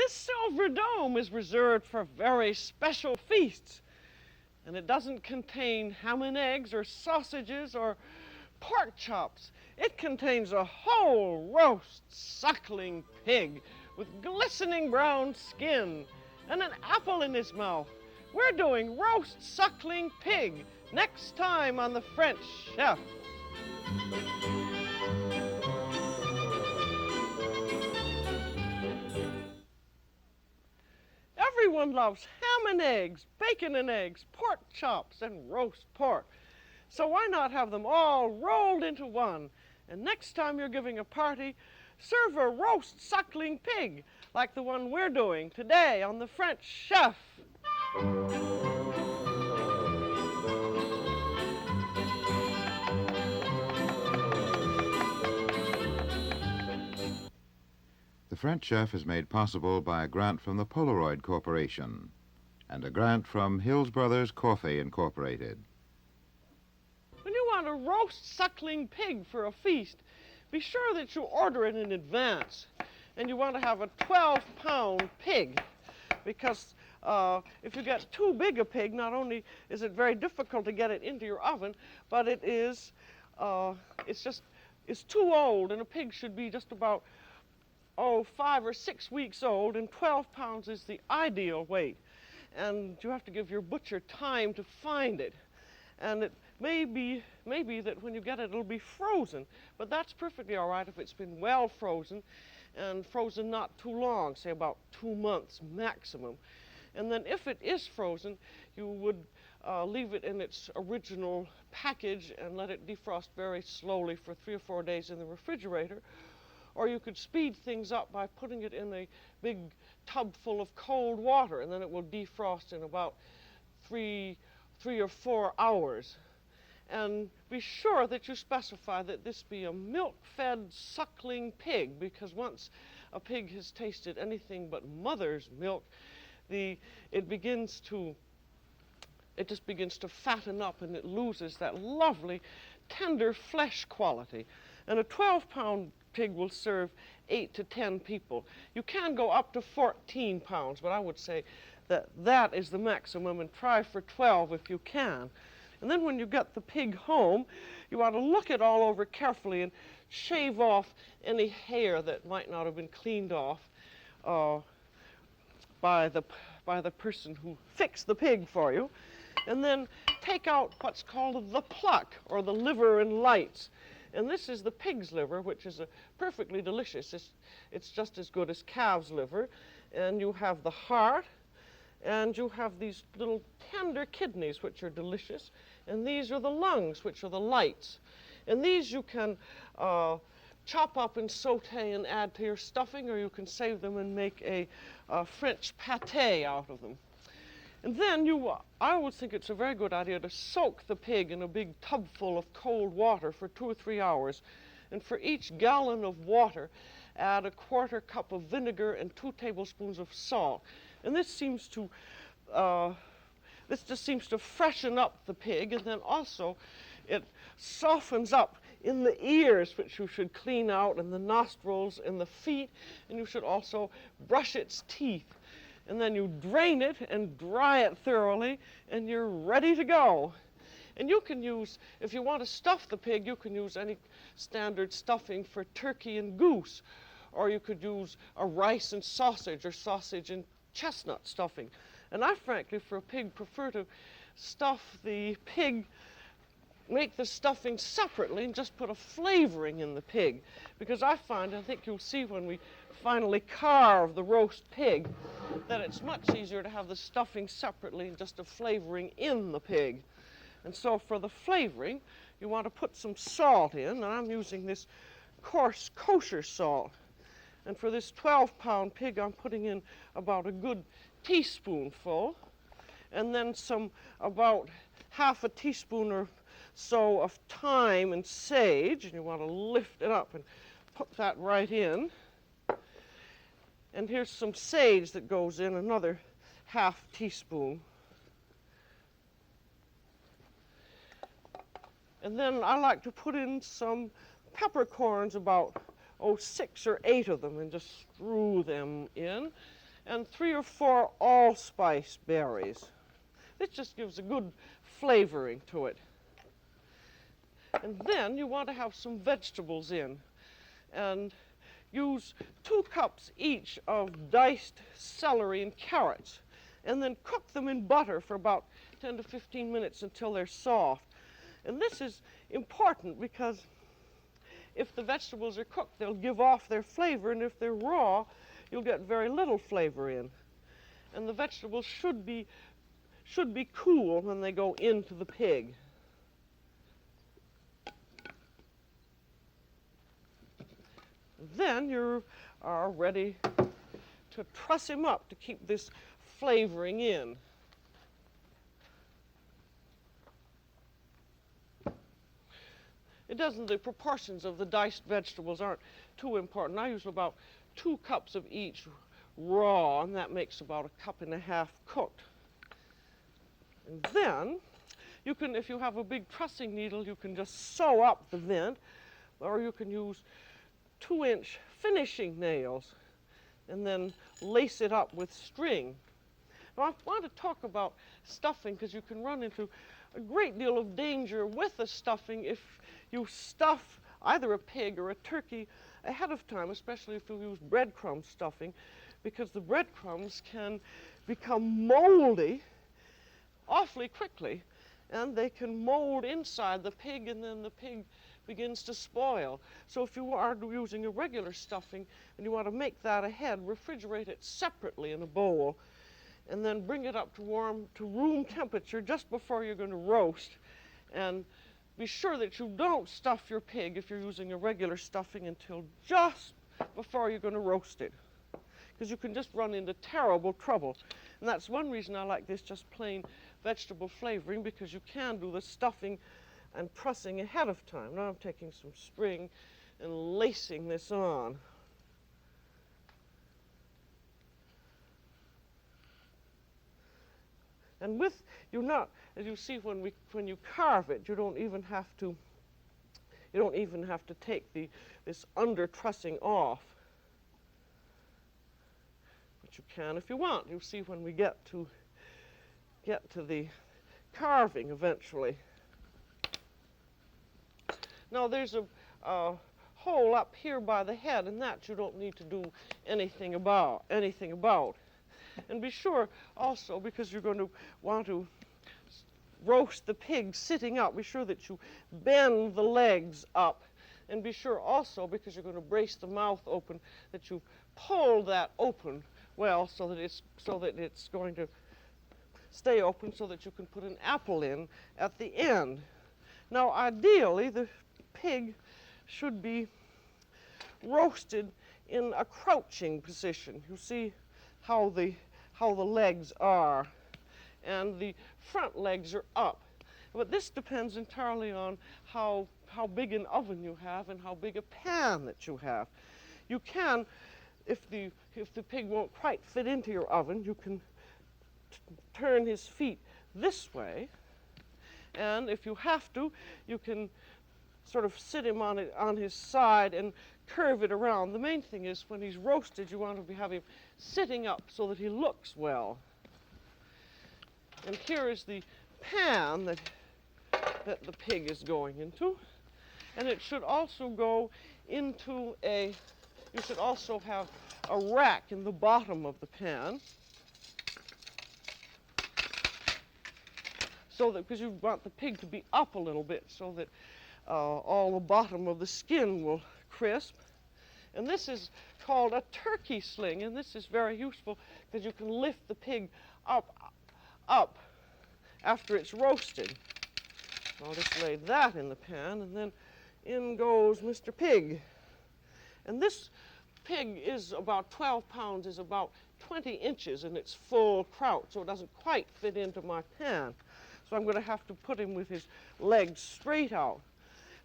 This silver dome is reserved for very special feasts, and it doesn't contain ham and eggs or sausages or pork chops. It contains a whole roast suckling pig with glistening brown skin and an apple in his mouth. We're doing roast suckling pig next time on The French Chef. Everyone loves ham and eggs, bacon and eggs, pork chops, and roast pork. So why not have them all rolled into one? And next time you're giving a party, serve a roast suckling pig like the one we're doing today on The French Chef. The French Chef is made possible by a grant from the Polaroid Corporation and a grant from Hills Brothers Coffee Incorporated. When you want a roast suckling pig for a feast, be sure that you order it in advance. And you want to have a 12-pound pig, because if you get too big a pig, not only is it very difficult to get it into your oven, but it's too old, and a pig should be just about 5 or 6 weeks old, and 12 pounds is the ideal weight. And you have to give your butcher time to find it. And it may be that when you get it, it'll be frozen, but that's perfectly all right if it's been well frozen, and frozen not too long, say about 2 months maximum. And then if it is frozen, you would leave it in its original package and let it defrost very slowly for 3 or 4 days in the refrigerator. Or you could speed things up by putting it in a big tub full of cold water, and then it will defrost in about 3 or 4 hours. And be sure that you specify that this be a milk-fed suckling pig, because once a pig has tasted anything but mother's milk, it just begins to fatten up, and it loses that lovely tender flesh quality. And a 12-pound pig will serve 8 to 10 people. You can go up to 14 pounds, but I would say that is the maximum, and try for 12 if you can. And then when you get the pig home, you ought to look it all over carefully and shave off any hair that might not have been cleaned off by the person who fixed the pig for you. And then take out what's called the pluck, or the liver and lights. And this is the pig's liver, which is perfectly delicious. It's just as good as calf's liver. And you have the heart, and you have these little tender kidneys, which are delicious. And these are the lungs, which are the lights. And these you can chop up and saute and add to your stuffing, or you can save them and make a French pâté out of them. And then I always think it's a very good idea to soak the pig in a big tub full of cold water for 2 or 3 hours. And for each gallon of water, add a 1/4 cup of vinegar and 2 tablespoons of salt. And this just seems to freshen up the pig, and then also it softens up in the ears, which you should clean out, and the nostrils and the feet, and you should also brush its teeth. And then you drain it and dry it thoroughly, and you're ready to go. And you can use, if you want to stuff the pig, you can use any standard stuffing for turkey and goose, or you could use a rice and sausage, or sausage and chestnut stuffing. And I frankly, for a pig, prefer to stuff the pig, make the stuffing separately, and just put a flavoring in the pig. Because I think you'll see when we finally carve the roast pig, that it's much easier to have the stuffing separately and just a flavoring in the pig. And so for the flavoring, you want to put some salt in, and I'm using this coarse kosher salt. And for this 12-pound pig, I'm putting in about a good teaspoonful, and then about half a teaspoon or so of thyme and sage, and you want to lift it up and put that right in. And here's some sage that goes in, another half teaspoon. And then I like to put in some peppercorns, about 6 or 8 of them, and just strew them in. and 3 or 4 allspice berries. This just gives a good flavoring to it. And then you want to have some vegetables in, and use 2 cups each of diced celery and carrots, and then cook them in butter for about 10 to 15 minutes until they're soft. And this is important because if the vegetables are cooked, they'll give off their flavor, and if they're raw, you'll get very little flavor in. And the vegetables should be cool when they go into the pig. Then you are ready to truss him up to keep this flavoring in. The proportions of the diced vegetables aren't too important. I use about 2 cups of each raw, and that makes about 1.5 cups cooked. And then you can, if you have a big trussing needle, you can just sew up the vent, or you can use 2-inch finishing nails and then lace it up with string. Now, I want to talk about stuffing because you can run into a great deal of danger with the stuffing if you stuff either a pig or a turkey ahead of time, especially if you use breadcrumb stuffing, because the breadcrumbs can become moldy awfully quickly, and they can mold inside the pig, and then the pig begins to spoil. So if you are using a regular stuffing and you want to make that ahead, refrigerate it separately in a bowl, and then bring it up to room temperature just before you're going to roast. And be sure that you don't stuff your pig if you're using a regular stuffing until just before you're going to roast it, because you can just run into terrible trouble. And that's one reason I like this just plain vegetable flavoring, because you can do the stuffing and trussing ahead of time. Now I'm taking some string and lacing this on. And with you not, as you see when you carve it, you don't even have to take this under trussing off. But you can if you want. You'll see when we get to the carving eventually. Now there's a hole up here by the head, and that you don't need to do anything about. And be sure also, because you're going to want to roast the pig sitting up, be sure that you bend the legs up. And be sure also, because you're going to brace the mouth open, that you pull that open well so that it's going to stay open so that you can put an apple in at the end. Now ideally the pig should be roasted in a crouching position. You see how the legs are, and the front legs are up. But this depends entirely on how big an oven you have and how big a pan that you have. You can, if the pig won't quite fit into your oven, you can turn his feet this way, and if you have to, you can sort of sit him on his side and curve it around. The main thing is when he's roasted, you want to have him sitting up so that he looks well. And here is the pan that the pig is going into. And it should also go into you should also have a rack in the bottom of the pan, so that, because you want the pig to be up a little bit so that all the bottom of the skin will crisp. And this is called a turkey sling, and this is very useful because you can lift the pig up after it's roasted. I'll just lay that in the pan, and then in goes Mr. Pig. And this pig is about 12 pounds, is about 20 inches in its full crouch, so it doesn't quite fit into my pan. So I'm going to have to put him with his legs straight out.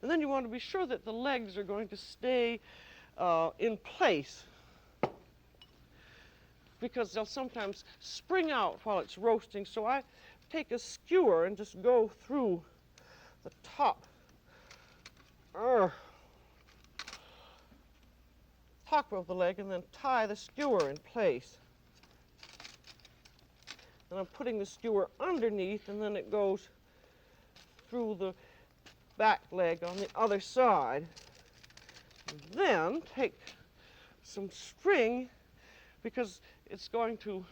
And then you want to be sure that the legs are going to stay in place, because they'll sometimes spring out while it's roasting. So I take a skewer and just go through the top of the leg, and then tie the skewer in place. and I'm putting the skewer underneath, and then it goes through the back leg on the other side. And then take some string, because it's going to,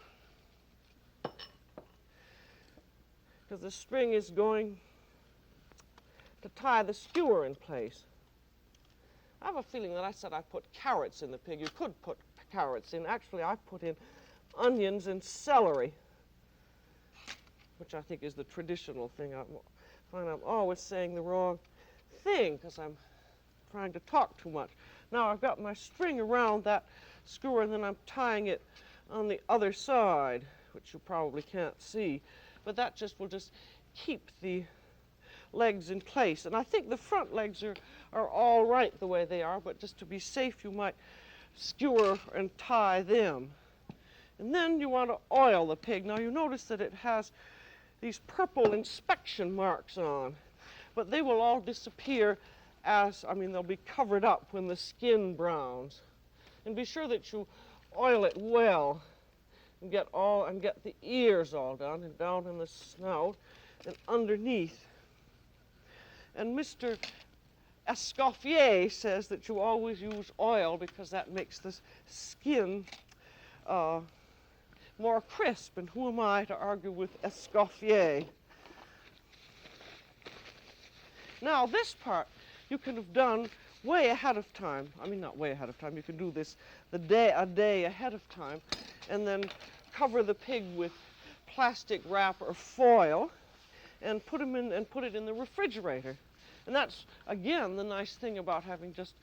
because the string is going to tie the skewer in place. I have a feeling that I said I put carrots in the pig. You could put carrots in. Actually, I put in onions and celery, which I think is the traditional thing. I find I'm always saying the wrong thing because I'm trying to talk too much. Now I've got my string around that skewer, and then I'm tying it on the other side, which you probably can't see, but that will just keep the legs in place. And I think the front legs are all right the way they are, but just to be safe, you might skewer and tie them. And then you want to oil the pig. Now you notice that it has these purple inspection marks on, but they will all disappear they'll be covered up when the skin browns. And be sure that you oil it well and get the ears all done, and down in the snout and underneath. And Mr. Escoffier says that you always use oil because that makes the skin more crisp, and who am I to argue with Escoffier? Now this part you could have done way ahead of time. I mean, not way ahead of time. You can do this a day ahead of time, and then cover the pig with plastic wrap or foil, and put it in the refrigerator. And that's, again, the nice thing about having just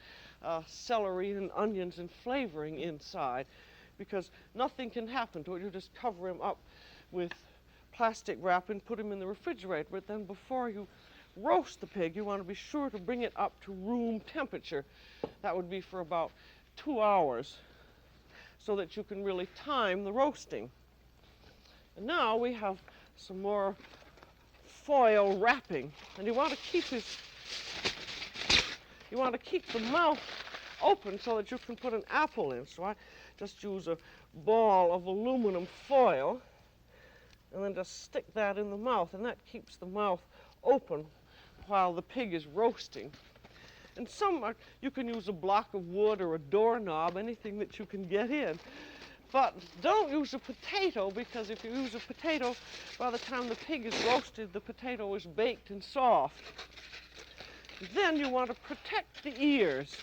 celery and onions and flavoring inside, because nothing can happen to it. You just cover him up with plastic wrap and put him in the refrigerator. But then before you roast the pig, you want to be sure to bring it up to room temperature. That would be for about 2 hours, so that you can really time the roasting. And now we have some more foil wrapping, and you want to keep the mouth open so that you can put an apple in. So I just use a ball of aluminum foil, and then just stick that in the mouth, and that keeps the mouth open while the pig is roasting. And you can use a block of wood or a doorknob, anything that you can get in. But don't use a potato, because if you use a potato, by the time the pig is roasted, the potato is baked and soft. Then you want to protect the ears.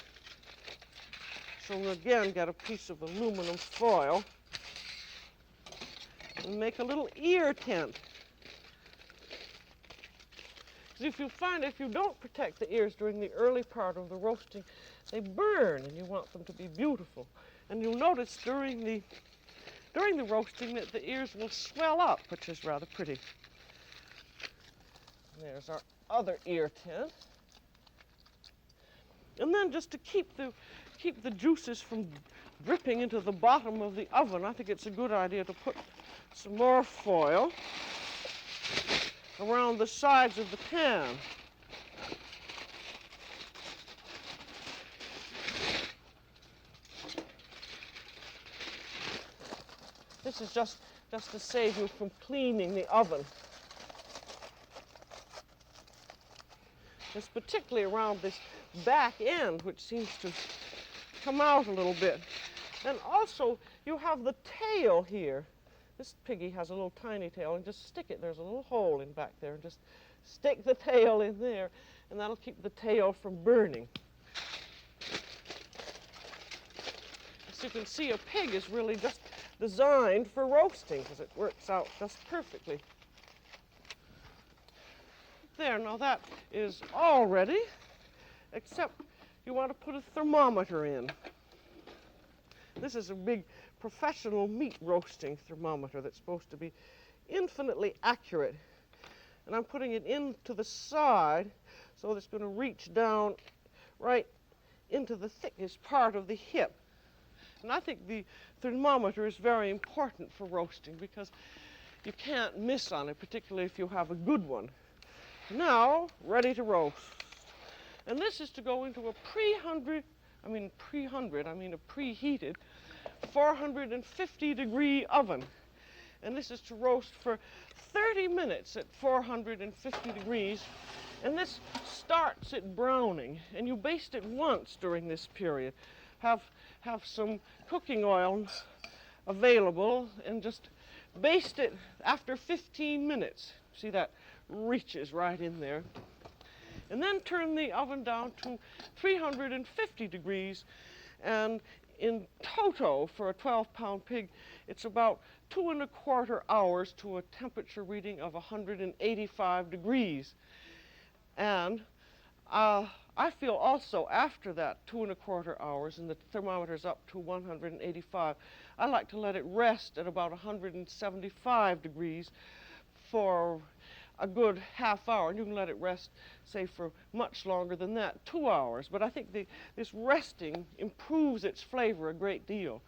So again, get a piece of aluminum foil and make a little ear tent. Because if you don't protect the ears during the early part of the roasting, they burn, and you want them to be beautiful. And you'll notice during the roasting that the ears will swell up, which is rather pretty. There's our other ear tent. And then just to keep the juices from dripping into the bottom of the oven, I think it's a good idea to put some more foil around the sides of the pan. This is just to save you from cleaning the oven. It's particularly around this back end, which seems to come out a little bit. And also, you have the tail here. This piggy has a little tiny tail, and just stick it. There's a little hole in back there, and just stick the tail in there, and that'll keep the tail from burning. As you can see, a pig is really just designed for roasting, because it works out just perfectly. There, now that is all ready, except you want to put a thermometer in. This is a big professional meat roasting thermometer that's supposed to be infinitely accurate. And I'm putting it into the side so that it's going to reach down right into the thickest part of the hip. And I think the thermometer is very important for roasting, because you can't miss on it, particularly if you have a good one. Now, ready to roast. And this is to go into a preheated 450-degree oven. And this is to roast for 30 minutes at 450 degrees. And this starts it browning, and you baste it once during this period. Have some cooking oil available and just baste it after 15 minutes. See, that reaches right in there. And then turn the oven down to 350 degrees, and in toto for a 12-pound pig, it's about 2¼ hours to a temperature reading of 185 degrees. And I feel also after that 2¼ hours and the thermometer's up to 185, I like to let it rest at about 175 degrees for a good ½ hour. And you can let it rest, say, for much longer than that, 2 hours. But I think this resting improves its flavor a great deal.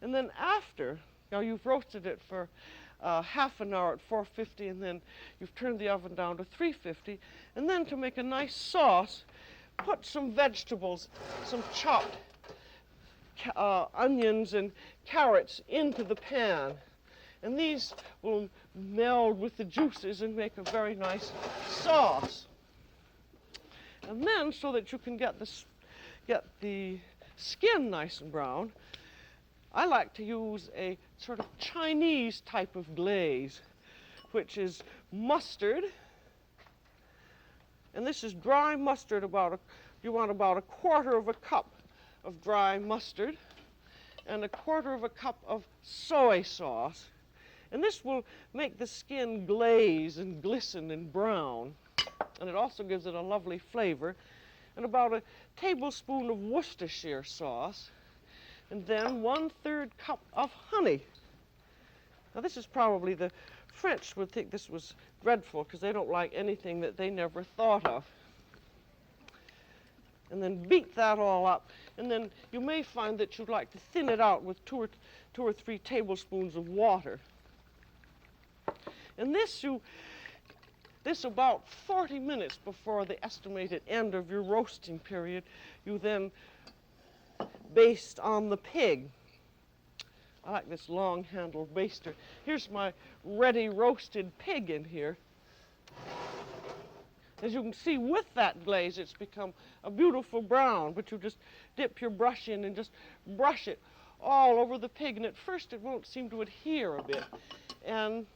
And then after, now you've roasted it for ½ an hour at 450, and then you've turned the oven down to 350. And then to make a nice sauce, put some vegetables, some chopped onions and carrots into the pan. And these will meld with the juices and make a very nice sauce. And then, so that you can get the skin nice and brown, I like to use a sort of Chinese type of glaze, which is mustard. And this is dry mustard. You want about 1/4 cup of dry mustard and 1/4 cup of soy sauce. And this will make the skin glaze and glisten and brown. And it also gives it a lovely flavor. And about a tablespoon of Worcestershire sauce. And then 1/3 cup of honey. Now this is probably, the French would think this was dreadful because they don't like anything that they never thought of. And then beat that all up. And then you may find that you'd like to thin it out with 2 or 3 tablespoons of water. And this about 40 minutes before the estimated end of your roasting period, you then baste on the pig. I like this long-handled baster. Here's my ready roasted pig in here. As you can see, with that glaze, it's become a beautiful brown, but you just dip your brush in and just brush it all over the pig. And at first, it won't seem to adhere a bit, and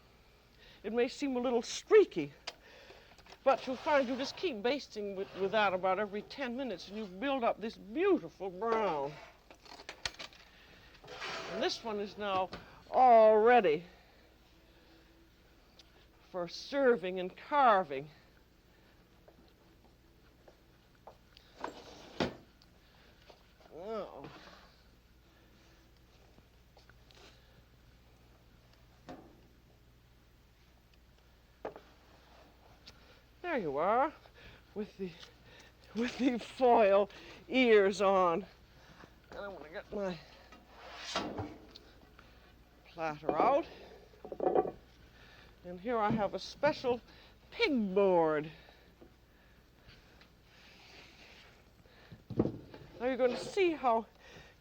it may seem a little streaky, but you'll find you just keep basting with that about every 10 minutes, and you build up this beautiful brown. And this one is now all ready for serving and carving. Oh. There you are, with the foil ears on. And I'm going to get my platter out. And here I have a special pig board. Now you're going to see how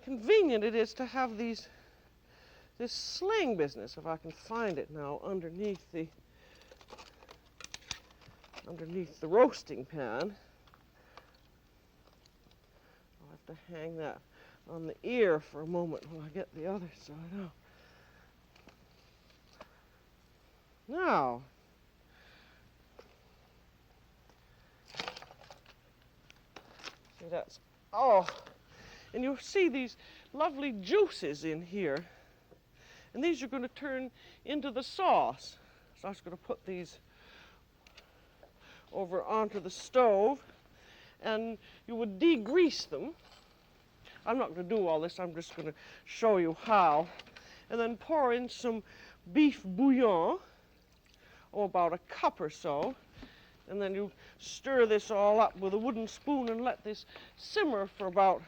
convenient it is to have this sling business, if I can find it now, underneath the roasting pan. I'll have to hang that on the ear for a moment while I get the other side out. Now, see, that's, oh, and you'll see these lovely juices in here, and these are going to turn into the sauce. So I'm just going to put these over onto the stove, and you would degrease them. I'm not going to do all this, I'm just going to show you how. And then pour in some beef bouillon, about a cup or so, and then you stir this all up with a wooden spoon and let this simmer for about,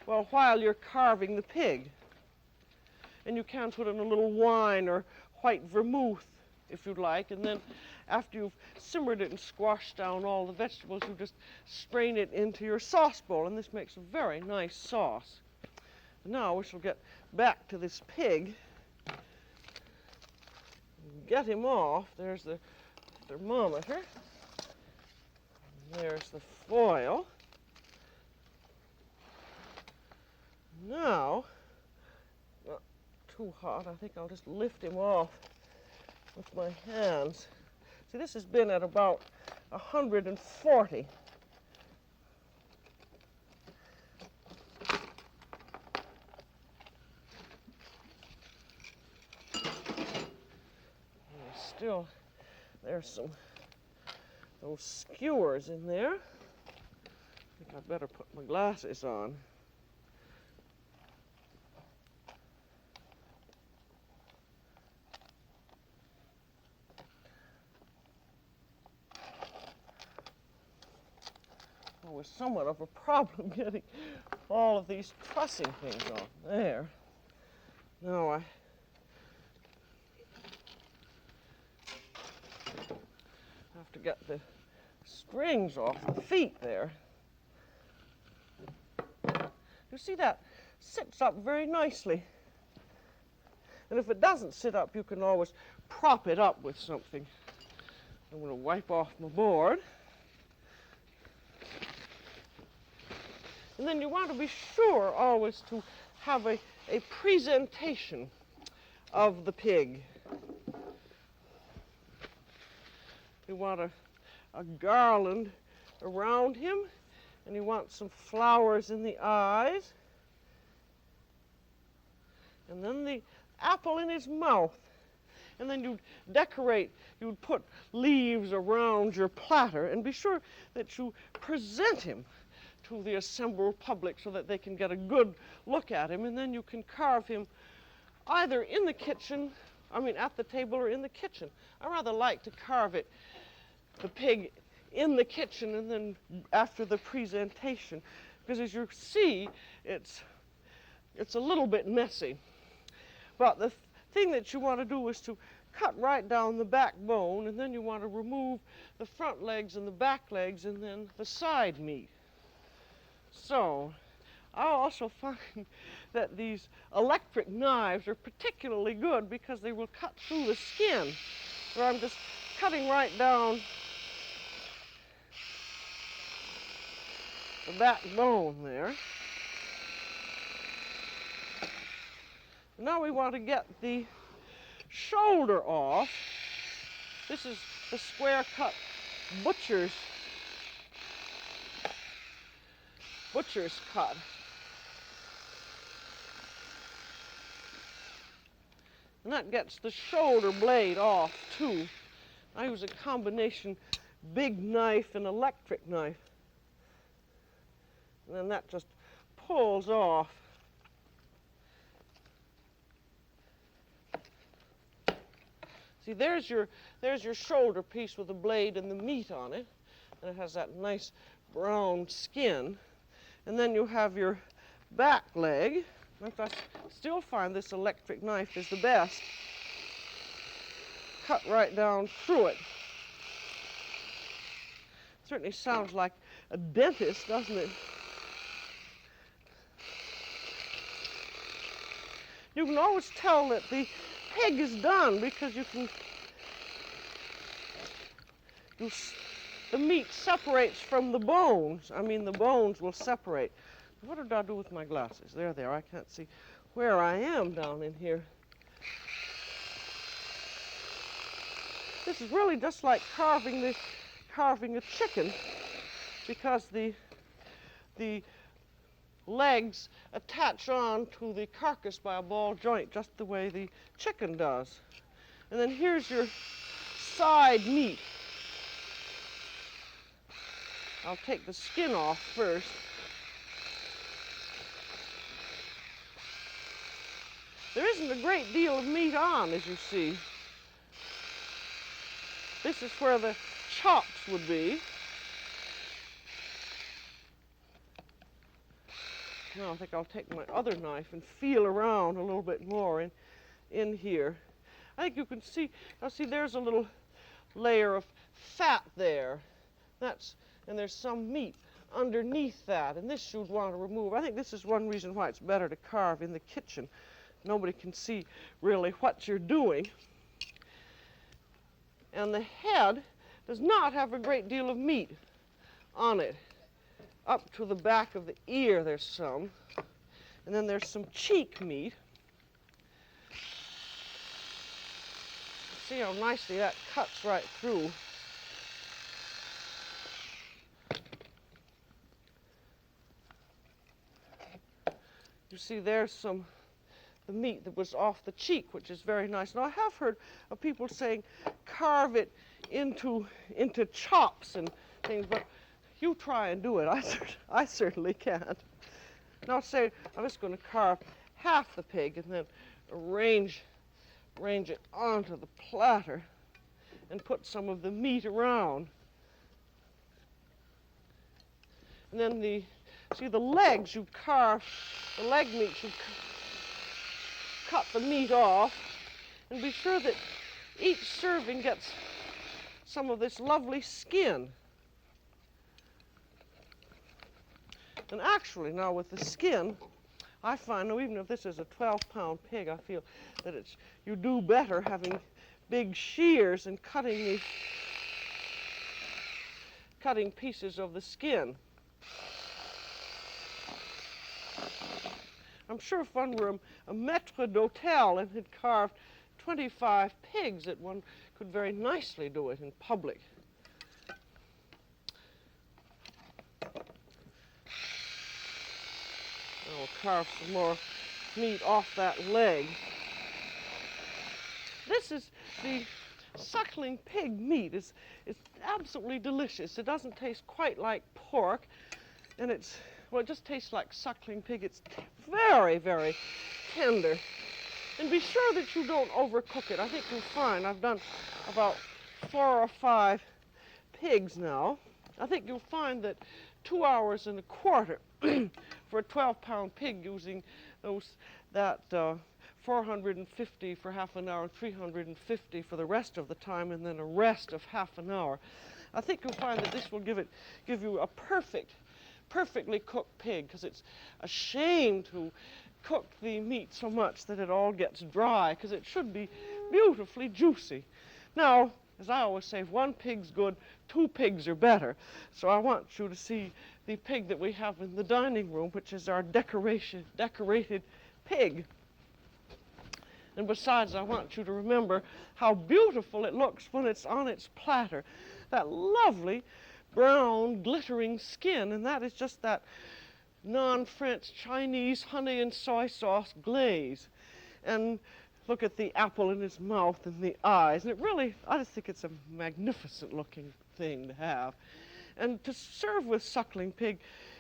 well, while you're carving the pig. And you can put in a little wine or white vermouth if you'd like, and then after you've simmered it and squashed down all the vegetables, you just strain it into your sauce bowl, and this makes a very nice sauce. Now we shall get back to this pig. get him off. There's the thermometer. There's the foil. Now, not too hot, I think I'll just lift him off with my hands. See, this has been at about 140. Still, there's those skewers in there. I think I'd better put my glasses on. It was somewhat of a problem getting all of these trussing things off. There. Now I have to get the strings off the feet there. You see that sits up very nicely. And if it doesn't sit up, you can always prop it up with something. I'm going to wipe off my board. And then you want to be sure always to have a presentation of the pig. You want a garland around him, and you want some flowers in the eyes, and then the apple in his mouth. And then you'd decorate, you'd put leaves around your platter, and be sure that you present him to the assembled public so that they can get a good look at him, and then you can carve him either in the kitchen, at the table or in the kitchen. I rather like to carve the pig in the kitchen and then after the presentation, because as you see, it's a little bit messy. But the thing that you want to do is to cut right down the backbone, and then you want to remove the front legs and the back legs and then the side meat. So, I also find that these electric knives are particularly good because they will cut through the skin. So I'm just cutting right down the backbone there. Now we want to get the shoulder off. This is the square cut butcher's cut. And that gets the shoulder blade off too. I use a combination big knife and electric knife. And then that just pulls off. See, there's your shoulder piece with the blade and the meat on it. And it has that nice brown skin. And then you have your back leg. I still find this electric knife is the best. Cut right down through it. Certainly sounds like a dentist, doesn't it? You can always tell that the pig is done because the meat separates from the bones. The bones will separate. What did I do with my glasses? There they are. I can't see where I am down in here. This is really just like carving a chicken, because the legs attach on to the carcass by a ball joint, just the way the chicken does. And then here's your side meat. I'll take the skin off first. There isn't a great deal of meat on, as you see. This is where the chops would be. Now I think I'll take my other knife and feel around a little bit more in here. I think you can see, now see there's a little layer of fat there. And there's some meat underneath that, and this you'd want to remove. I think this is one reason why it's better to carve in the kitchen. Nobody can see really what you're doing. And the head does not have a great deal of meat on it. Up to the back of the ear there's some. And then there's some cheek meat. See how nicely that cuts right through. You see there's the meat that was off the cheek, which is very nice. Now I have heard of people saying carve it into chops and things, but you try and do it. I certainly can't. Now say I'm just going to carve half the pig and then arrange it onto the platter and put some of the meat around. And then the legs you carve, the leg meat you cut the meat off, and be sure that each serving gets some of this lovely skin. And actually now with the skin, I find, now even if this is a 12-pound pig, I feel that you do better having big shears and cutting pieces of the skin. I'm sure if one were a maître d'hôtel and had carved 25 pigs, that one could very nicely do it in public. I'll carve some more meat off that leg. This is the suckling pig meat. It's absolutely delicious. It doesn't taste quite like pork, and it just tastes like suckling pig. It's very, very tender. And be sure that you don't overcook it. I think you'll find I've done about 4 or 5 pigs now. I think you'll find that 2 hours and a quarter for a 12-pound pig, using that 450 for half an hour, 350 for the rest of the time, and then a rest of half an hour. I think you'll find that this will give you a perfectly cooked pig, because it's a shame to cook the meat so much that it all gets dry, because it should be beautifully juicy. Now, as I always say, if 1 pig's good, 2 pigs are better. So I want you to see the pig that we have in the dining room, which is our decorated pig. And besides, I want you to remember how beautiful it looks when it's on its platter. That lovely brown, glittering skin, and that is just that non-French Chinese honey and soy sauce glaze. And look at the apple in his mouth and the eyes. And I just think it's a magnificent looking thing to have. And to serve with suckling pig,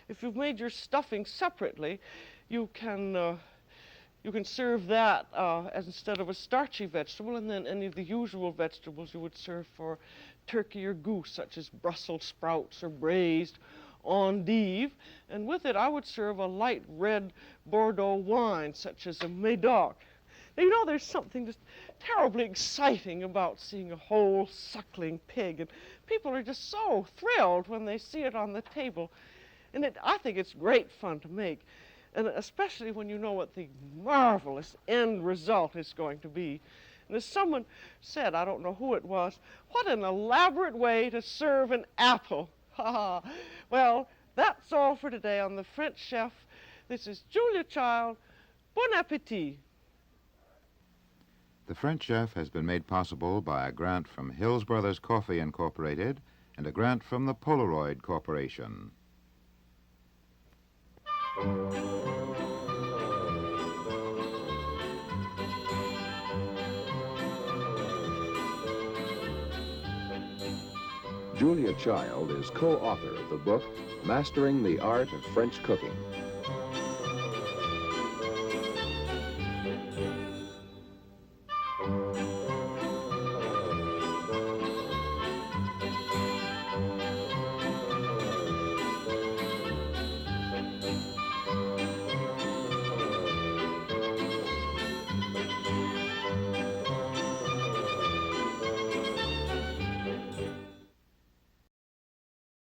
if you've made your stuffing separately, you can serve that as instead of a starchy vegetable, and then any of the usual vegetables you would serve for turkey or goose, such as Brussels sprouts or braised endive. And with it, I would serve a light red Bordeaux wine, such as a Médoc. Now, you know, there's something just terribly exciting about seeing a whole suckling pig, and people are just so thrilled when they see it on the table. And I think it's great fun to make, and especially when you know what the marvelous end result is going to be. And as someone said, I don't know who it was, what an elaborate way to serve an apple. Well, that's all for today on The French Chef. This is Julia Child. Bon appétit. The French Chef has been made possible by a grant from Hills Brothers Coffee Incorporated and a grant from the Polaroid Corporation. Julia Child is co-author of the book Mastering the Art of French Cooking.